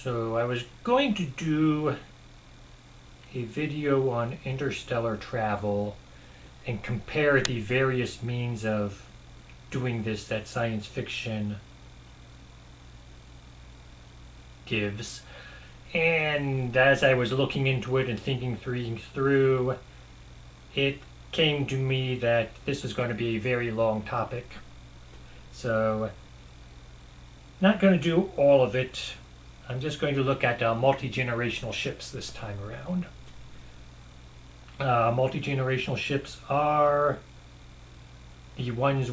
So I was going to do a video on interstellar travel and compare the various means of doing this that science fiction gives. And as I was looking into it and thinking through, it came to me that this was going to be a very long topic. So, not going to do all of it. I'm just going to look at multi-generational ships this time around. Multi-generational ships are the ones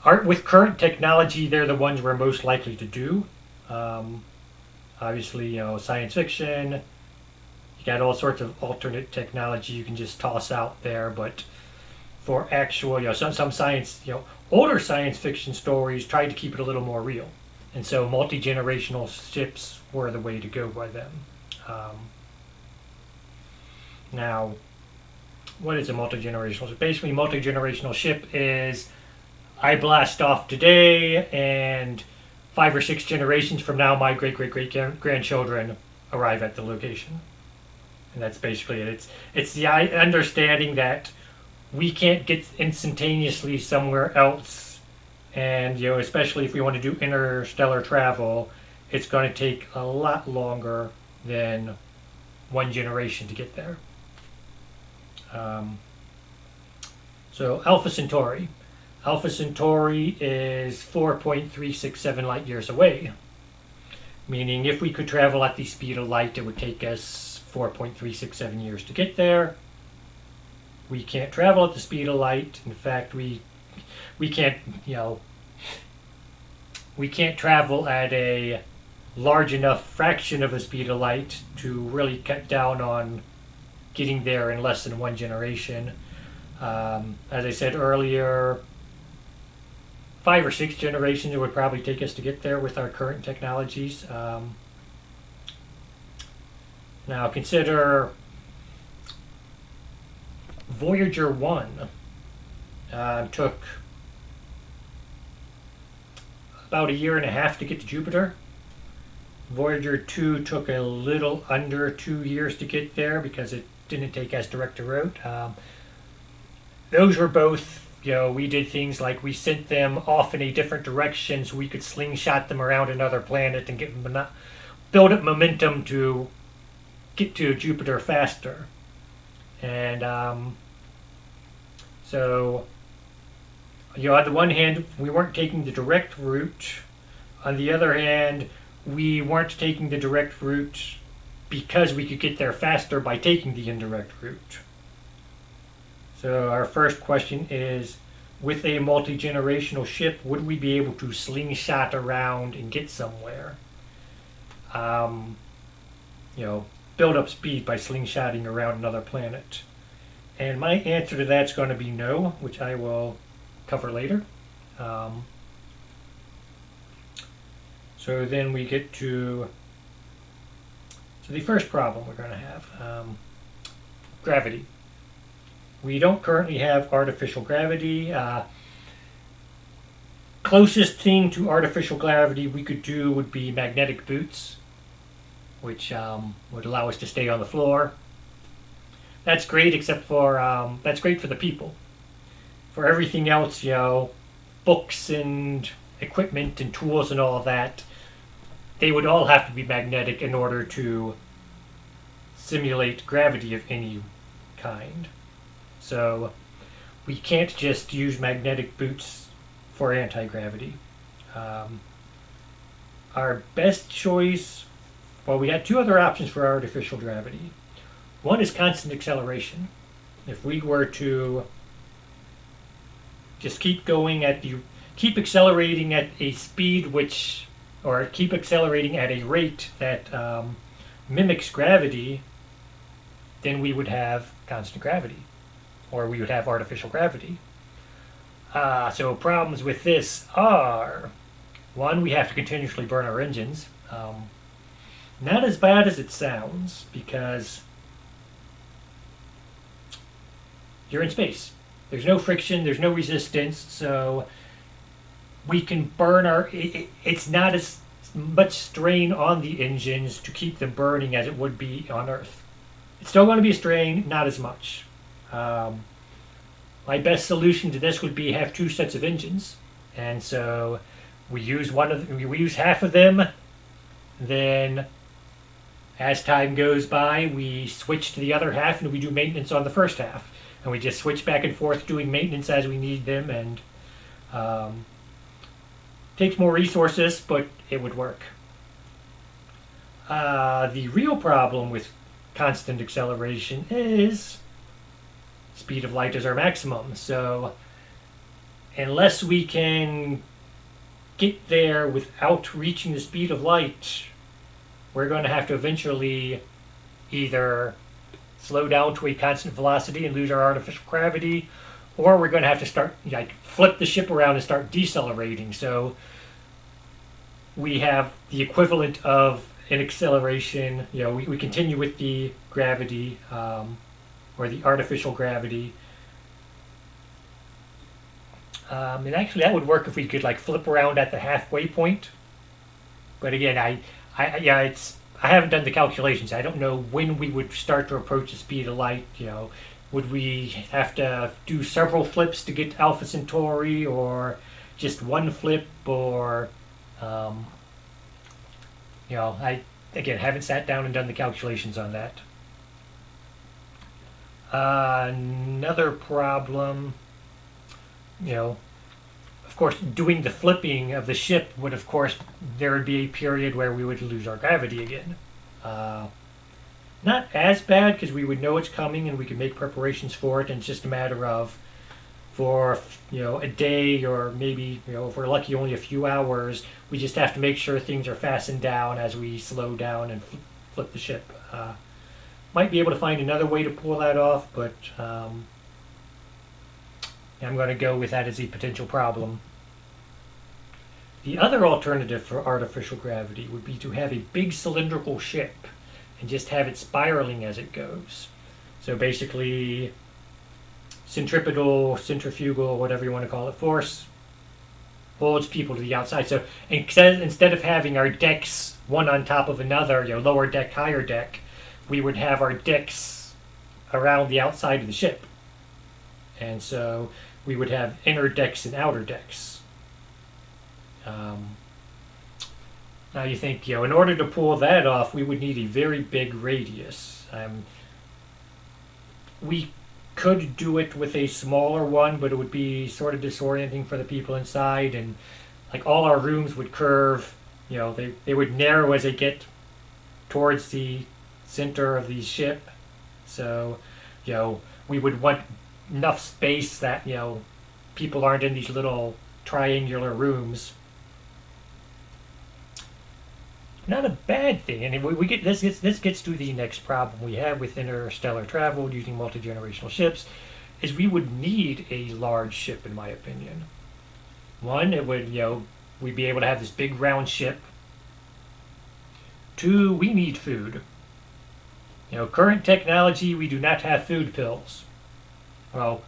aren't with current technology. They're the ones we're most likely to do. Obviously, science fiction. You got all sorts of alternate technology you can just toss out there, but for actual, some science, older science fiction stories tried to keep it a little more real, and so multi-generational ships were the way to go by them. Now, what is a multi-generational ship? Basically, a multi-generational ship is I blast off today, and 5 or 6 generations from now, my great-great-great-grandchildren arrive at the location. And that's basically it. It's the understanding that we can't get instantaneously somewhere else, and especially if we want to do interstellar travel, it's going to take a lot longer than 1 generation to get there. So Alpha Centauri. Alpha Centauri is 4.367 light years away, meaning if we could travel at the speed of light, it would take us 4.367 years to get there. We can't travel at the speed of light. In fact, we can't we can't travel at a large enough fraction of the speed of light to really cut down on getting there in less than 1 generation. As I said earlier, 5 or 6 generations it would probably take us to get there with our current technologies. Now consider Voyager 1 took about 1.5 years to get to Jupiter. Voyager 2 took a little under 2 years to get there because it didn't take as direct a route. Those were both, we did things like we sent them off in a different direction so we could slingshot them around another planet and build up momentum to get to Jupiter faster. And so, on the one hand, we weren't taking the direct route. On the other hand, we weren't taking the direct route because we could get there faster by taking the indirect route. So our first question is, with a multi-generational ship, would we be able to slingshot around and get somewhere? Build up speed by slingshotting around another planet. And my answer to that's going to be no, which I will cover later. So then we get to the first problem we're going to have, gravity. We don't currently have artificial gravity. Closest thing to artificial gravity we could do would be magnetic boots, which would allow us to stay on the floor. That's great, except for that's great for the people. For everything else, books and equipment and tools and all of that, they would all have to be magnetic in order to simulate gravity of any kind. So we can't just use magnetic boots for anti-gravity. Our best choice, we had 2 other options for artificial gravity. One is constant acceleration. If we were to just keep accelerating at a speed keep accelerating at a rate that mimics gravity, then we would have constant gravity, or we would have artificial gravity. So problems with this are, one, we have to continuously burn our engines. Not as bad as it sounds, because you're in space. There's no friction, there's no resistance, so we can burn it's not as much strain on the engines to keep them burning as it would be on Earth. It's still going to be a strain, not as much. My best solution to this would be have two sets of engines, and so we use we use half of them. Then, as time goes by, we switch to the other half, and we do maintenance on the first half, and we just switch back and forth doing maintenance as we need them, and takes more resources, but it would work. The real problem with constant acceleration is speed of light is our maximum. So unless we can get there without reaching the speed of light, we're going to have to eventually either slow down to a constant velocity and lose our artificial gravity, or we're going to have to start flip the ship around and start decelerating. So we have the equivalent of an acceleration. We continue with the gravity, or the artificial gravity. And actually that would work if we could flip around at the halfway point. But again, I haven't done the calculations. I don't know when we would start to approach the speed of light. Would we have to do several flips to get to Alpha Centauri, or just one flip, or I again haven't sat down and done the calculations on that. Another problem, of course, doing the flipping of the ship would, of course, there would be a period where we would lose our gravity again. Not as bad, because we would know it's coming and we could make preparations for it, and it's just a matter of, for a day, or maybe if we're lucky only a few hours, we just have to make sure things are fastened down as we slow down and flip the ship. Might be able to find another way to pull that off, but I'm going to go with that as a potential problem. The other alternative for artificial gravity would be to have a big cylindrical ship and just have it spiraling as it goes. So basically, centripetal, centrifugal, whatever you want to call it, force holds people to the outside. So instead of having our decks one on top of another, lower deck, higher deck, we would have our decks around the outside of the ship. And so we would have inner decks and outer decks. Now you think, in order to pull that off, we would need a very big radius. We could do it with a smaller one, but it would be sort of disorienting for the people inside, and all our rooms would curve. They would narrow as they get towards the center of the ship. So, we would want enough space that people aren't in these little triangular rooms. Not a bad thing, and we get this gets to the next problem we have with interstellar travel using multi-generational ships, is we would need a large ship, in my opinion. One, it would we'd be able to have this big round ship. Two, we need food. Current technology, we do not have food pills. Well,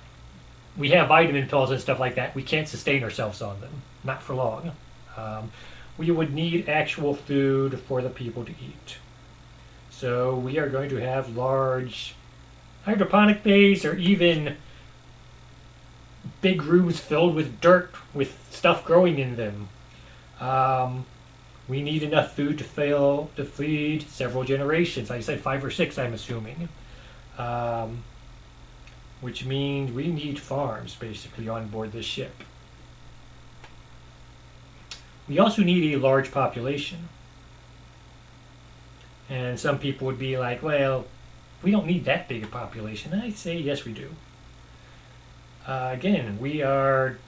we have vitamin pills and stuff like that. We can't sustain ourselves on them, not for long. We would need actual food for the people to eat. So we are going to have large hydroponic bays, or even big rooms filled with dirt with stuff growing in them. We need enough food to feed several generations. Like I said, 5 or 6, I'm assuming. Which means we need farms, basically, on board this ship. We also need a large population. And some people would be like, well, we don't need that big a population. And I say, yes, we do. Again, we are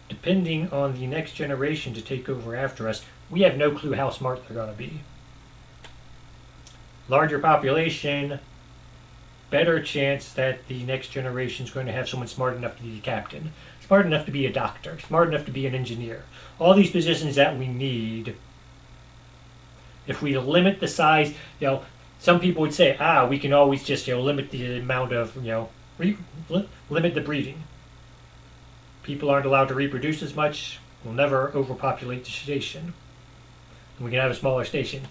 depending on the next generation to take over after us. We have no clue how smart they're going to be. Larger population, better chance that the next generation is going to have someone smart enough to be a captain, smart enough to be a doctor, smart enough to be an engineer. All these positions that we need. If we limit the size, some people would say, we can always just limit the amount of, limit the breeding. People aren't allowed to reproduce as much. We'll never overpopulate the station. We can have a smaller station.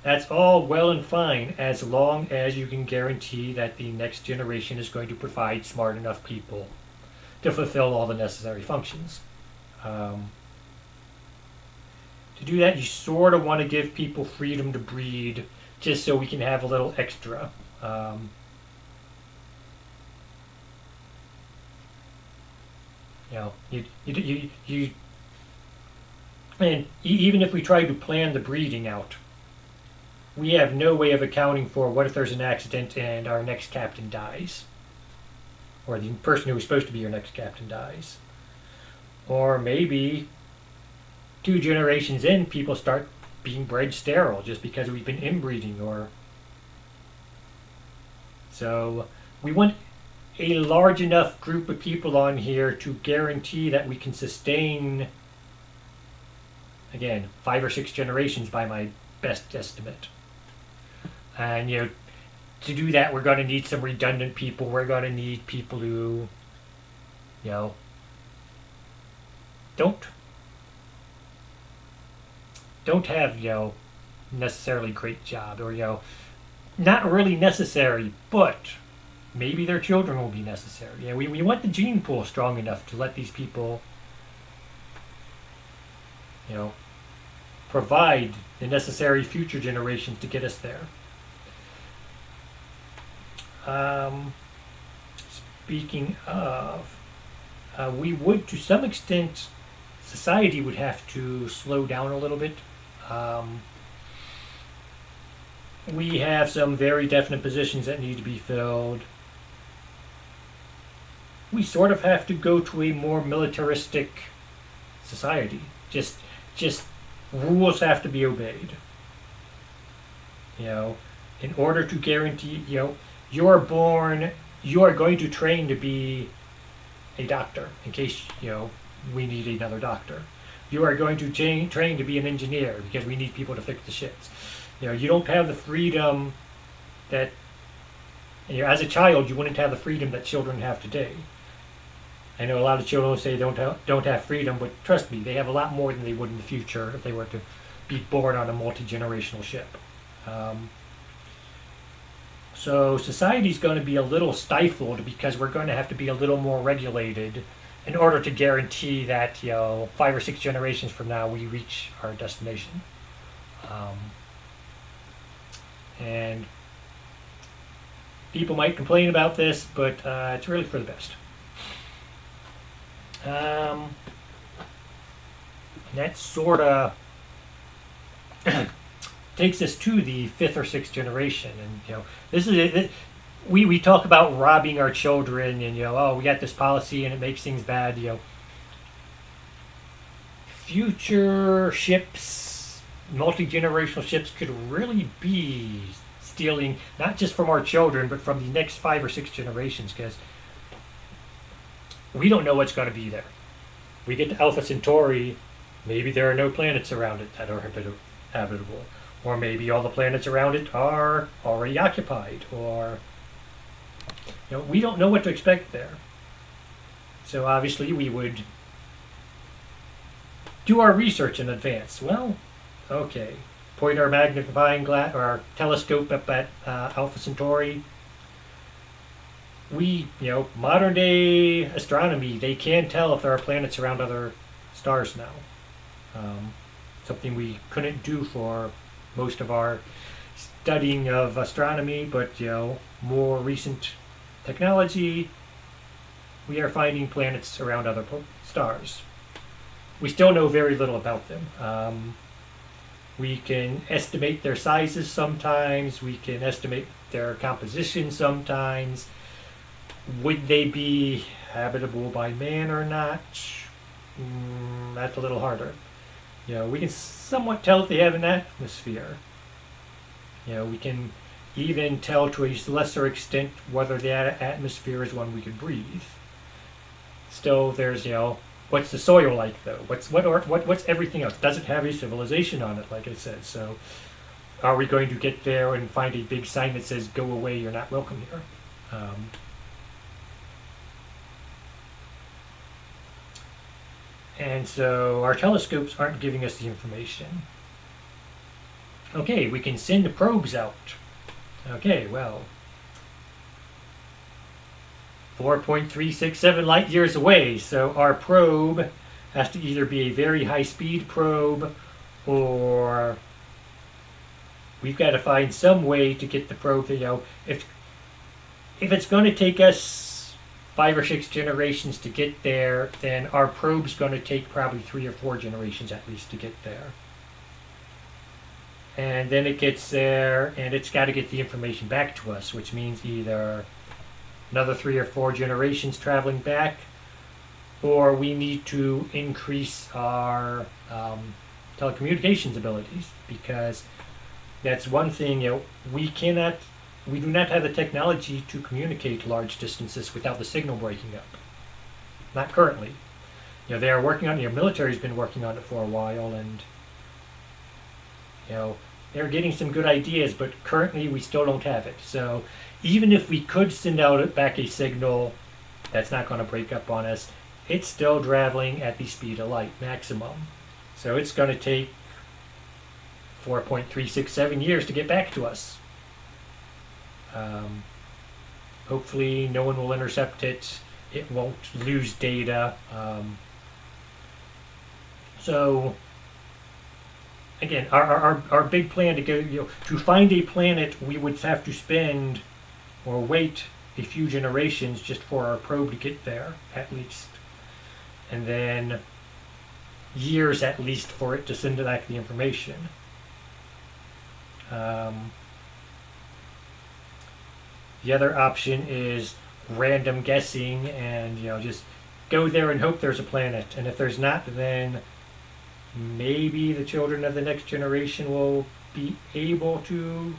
That's all well and fine as long as you can guarantee that the next generation is going to provide smart enough people to fulfill all the necessary functions. To do that, you sort of want to give people freedom to breed just so we can have a little extra. You know, and even if we try to plan the breeding out, we have no way of accounting for what if there's an accident and our next captain dies, or the person who was supposed to be your next captain dies, or maybe 2 generations in, people start being bred sterile just because we've been inbreeding, or so we want a large enough group of people on here to guarantee that we can sustain, again, 5 or 6 generations by my best estimate. And to do that, we're going to need some redundant people. We're going to need people who, don't have necessarily great job, or not really necessary, but maybe their children will be necessary. We want the gene pool strong enough to let these people provide the necessary future generations to get us there. Speaking of, we would, to some extent, society would have to slow down a little bit. We have some very definite positions that need to be filled. We sort of have to go to a more militaristic society. Just rules have to be obeyed. In order to guarantee, you are born, you are going to train to be a doctor in case, we need another doctor. You are going to train to be an engineer because we need people to fix the ships. You don't have the freedom that, as a child, you wouldn't have the freedom that children have today. I know a lot of children say don't have freedom, but trust me, they have a lot more than they would in the future if they were to be born on a multi-generational ship. So society's going to be a little stifled because we're going to have to be a little more regulated in order to guarantee that 5 or 6 generations from now we reach our destination. And people might complain about this, but it's really for the best. And that sort of takes us to the 5th or 6th generation, and this is it. We talk about robbing our children, and we got this policy and it makes things bad. Future ships, multi-generational ships, could really be stealing not just from our children, but from the next 5 or 6 generations, because we don't know what's going to be there. We get to Alpha Centauri, maybe there are no planets around it that are habitable. Or maybe all the planets around it are already occupied. Or, we don't know what to expect there. So obviously we would do our research in advance. Well, okay. Point our magnifying glass or our telescope up at Alpha Centauri. We, modern day astronomy, they can tell if there are planets around other stars now. Something we couldn't do for most of our studying of astronomy, but more recent technology, we are finding planets around other stars. We still know very little about them. We can estimate their sizes sometimes, we can estimate their composition sometimes. Would they be habitable by man or not? That's a little harder. We can somewhat tell if they have an atmosphere. We can even tell to a lesser extent whether the atmosphere is one we could breathe. Still, there's, what's the soil like though? What's everything else? Does it have a civilization on it, like I said? So, are we going to get there and find a big sign that says, "Go away, you're not welcome here"? And so our telescopes aren't giving us the information. Okay, we can send the probes out. Okay, well, 4.367 light years away, so our probe has to either be a very high-speed probe, or we've got to find some way to get the probe, if it's going to take us 5 or 6 generations to get there, then our probe's going to take probably 3 or 4 generations at least to get there. And then it gets there, and it's got to get the information back to us, which means either another 3 or 4 generations traveling back, or we need to increase our telecommunications abilities, because that's one thing, we do not have the technology to communicate large distances without the signal breaking up. Not currently. They are working on it, military's been working on it for a while, and they're getting some good ideas, but currently we still don't have it. So even if we could send out back a signal that's not going to break up on us, it's still traveling at the speed of light maximum. So it's going to take 4.367 years to get back to us. Hopefully no one will intercept it. It won't lose data. So again, our big plan to go, to find a planet, we would have to spend or wait a few generations just for our probe to get there, at least. And then years at least for it to send back the information. The other option is random guessing and, just go there and hope there's a planet. And if there's not, then maybe the children of the next generation will be able to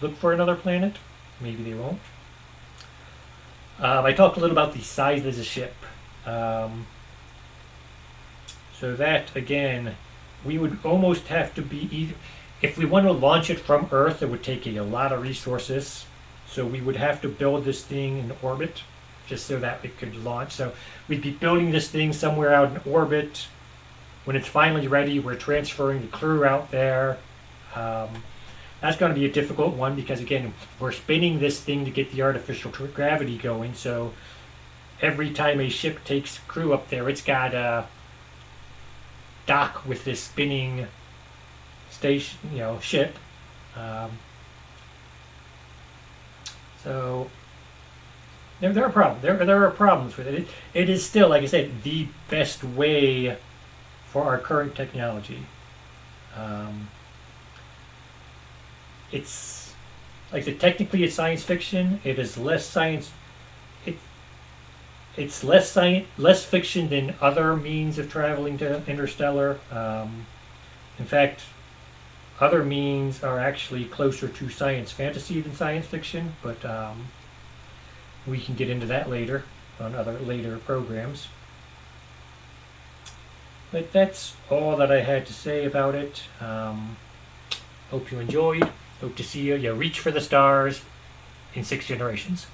look for another planet. Maybe they won't. I talked a little about the size of the ship. So that, again, we would almost have to be if we want to launch it from Earth, it would take a lot of resources. So we would have to build this thing in orbit just so that it could launch. So we'd be building this thing somewhere out in orbit. When it's finally ready, we're transferring the crew out there. That's going to be a difficult one because, again, we're spinning this thing to get the artificial gravity going. So every time a ship takes crew up there, it's got to dock with this spinning station, ship. So there are problems. There are problems with it. It is still, like I said, the best way for our current technology. It's like I said, technically it's science fiction. It is less science. It's less fiction than other means of traveling to interstellar. In fact, other means are actually closer to science fantasy than science fiction, but we can get into that later on other later programs. But that's all that I had to say about it. Hope you enjoyed. Hope to see you. Reach for the stars in 6 generations.